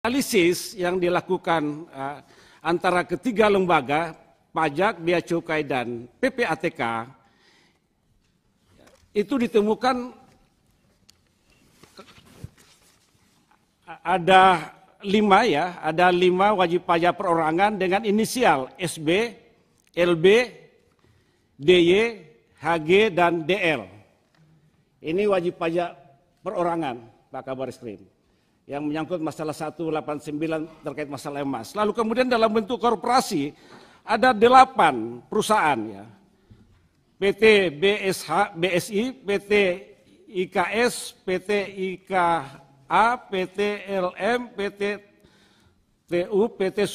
Analisis yang dilakukan antara ketiga lembaga, pajak, bea cukai, dan PPATK, itu ditemukan ada 5 wajib pajak perorangan dengan inisial SB, LB, DY, HG, dan DL. Ini wajib pajak perorangan, Pak Kabar Eskrim, yang menyangkut masalah 189 terkait masalah emas. Lalu kemudian dalam bentuk korporasi ada 8 perusahaan, ya. PT BSI, PT IKS, PT IKA, PT LM, PT TU, PT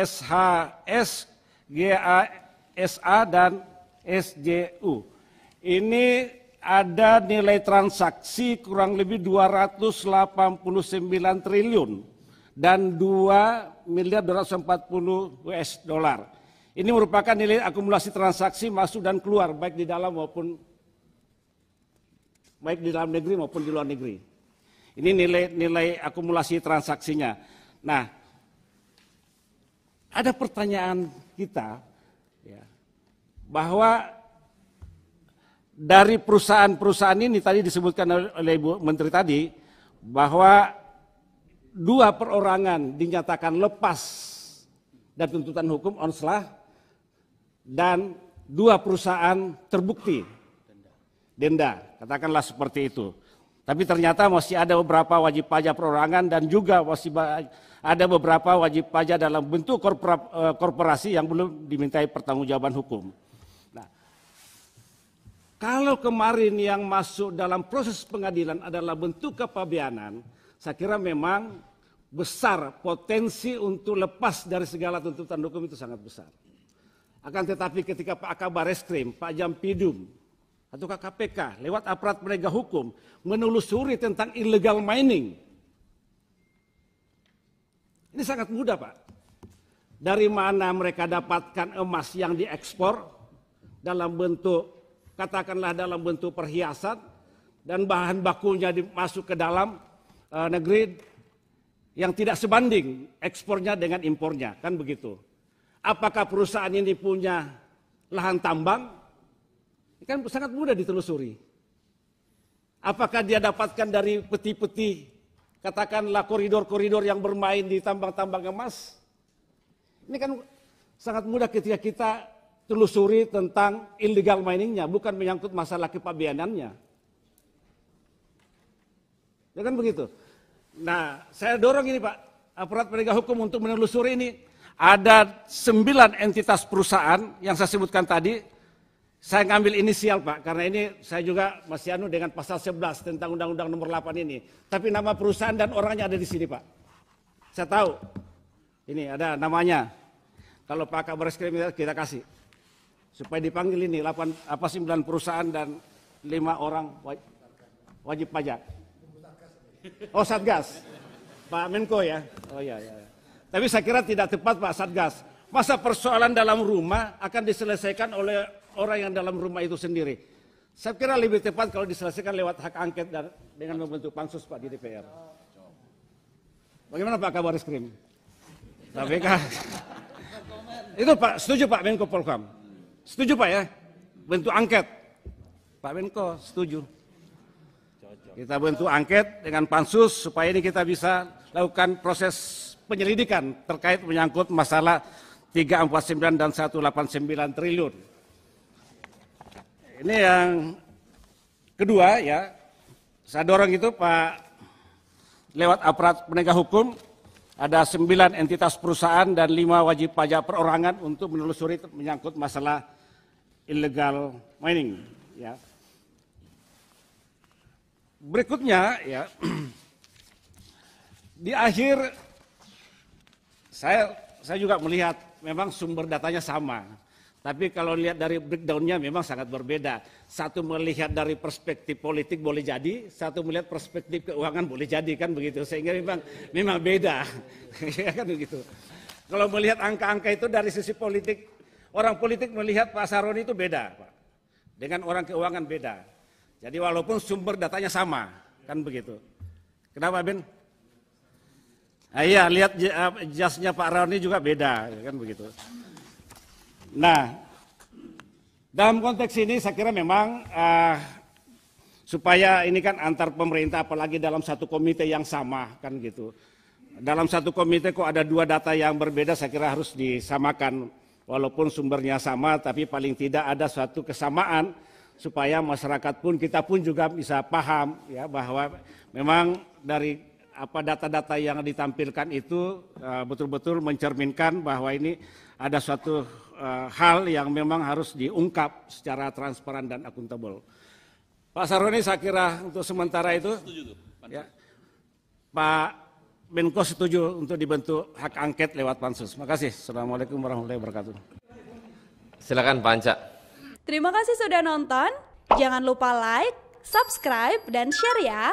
SHS, GASA, dan SJU. Ini ada nilai transaksi kurang lebih 289 triliun dan 2.240 US dollar. Ini merupakan nilai akumulasi transaksi masuk dan keluar baik di dalam negeri maupun di luar negeri. Ini nilai akumulasi transaksinya. Nah, ada pertanyaan kita, ya, bahwa dari perusahaan-perusahaan ini tadi disebutkan oleh Ibu Menteri tadi, bahwa 2 perorangan dinyatakan lepas dari tuntutan hukum onslah, dan 2 perusahaan terbukti denda, katakanlah seperti itu. Tapi ternyata masih ada beberapa wajib pajak perorangan dan juga masih ada beberapa wajib pajak dalam bentuk korporasi yang belum dimintai pertanggungjawaban hukum. Nah, kalau kemarin yang masuk dalam proses pengadilan adalah bentuk kepabeanan, saya kira memang besar potensi untuk lepas dari segala tuntutan hukum itu sangat besar. Akan tetapi ketika Pak Kabar Eskrim, Pak Jampidum, atau KPK lewat aparat penegak hukum menelusuri tentang illegal mining, ini sangat mudah, Pak. Dari mana mereka dapatkan emas yang diekspor dalam bentuk, katakanlah dalam bentuk perhiasan, dan bahan bakunya masuk ke dalam negeri yang tidak sebanding ekspornya dengan impornya, kan begitu. Apakah perusahaan ini punya lahan tambang? Ini kan sangat mudah ditelusuri. Apakah dia dapatkan dari peti-peti, katakanlah koridor-koridor yang bermain di tambang-tambang emas? Ini kan sangat mudah ketika kita telusuri tentang illegal miningnya, bukan menyangkut masalah kepabeanannya. Ya kan begitu. Nah, saya dorong ini, Pak, aparat penegak hukum untuk menelusuri ini. Ada 9 entitas perusahaan yang saya sebutkan tadi. Saya ngambil inisial, Pak, karena ini saya juga masih dengan pasal 11 tentang Undang-Undang Nomor 8 ini. Tapi nama perusahaan dan orangnya ada di sini, Pak. Saya tahu. Ini ada namanya. Kalau Pak Kabar Eskrim kita kasih. Supaya dipanggil ini 9 perusahaan dan 5 orang wajib pajak. Oh, Satgas. Pak Menko ya. Oh iya. Tapi saya kira tidak tepat, Pak, Satgas. Masa persoalan dalam rumah akan diselesaikan oleh orang yang dalam rumah itu sendiri. Saya kira lebih tepat kalau diselesaikan lewat hak angket dan dengan membentuk pansus, Pak, di DPR. Bagaimana Pak Kabar Eskrim? KPK. Itu Pak, setuju Pak Menko Polhukam? Setuju Pak ya? Bentuk angket. Pak Menko setuju. Kita bentuk angket dengan pansus supaya ini kita bisa lakukan proses penyelidikan terkait menyangkut masalah 349 dan 189 triliun. Ini yang kedua ya, saya dorong itu Pak, lewat aparat penegak hukum, ada 9 entitas perusahaan dan 5 wajib pajak perorangan untuk menelusuri menyangkut masalah illegal mining. Ya. Berikutnya ya, di akhir saya juga melihat memang sumber datanya sama. Tapi kalau lihat dari breakdown-nya memang sangat berbeda. Satu melihat dari perspektif politik boleh jadi, satu melihat perspektif keuangan boleh jadi, kan begitu. Sehingga memang beda. Ya kan begitu. Kalau melihat angka-angka itu dari sisi politik, orang politik melihat Pak Saroni itu beda, Pak. Dengan orang keuangan beda. Jadi walaupun sumber datanya sama, kan begitu. Kenapa, Ben? Iya, lihat jasnya Pak Raoni juga beda, kan begitu. Nah, dalam konteks ini saya kira memang supaya ini kan antar pemerintah, apalagi dalam satu komite yang sama, kan gitu. Dalam satu komite kok ada dua data yang berbeda, saya kira harus disamakan. Walaupun sumbernya sama, tapi paling tidak ada suatu kesamaan supaya masyarakat pun, kita pun juga bisa paham ya bahwa memang dari data-data yang ditampilkan itu betul-betul mencerminkan bahwa ini ada suatu hal yang memang harus diungkap secara transparan dan akuntabel. Pak Saroni, saya kira untuk sementara itu, ya, Pak Menko setuju untuk dibentuk hak angket lewat pansus. Terima kasih. Assalamualaikum warahmatullahi wabarakatuh. Silakan Pak Anca. Terima kasih sudah nonton. Jangan lupa like, subscribe, dan share ya.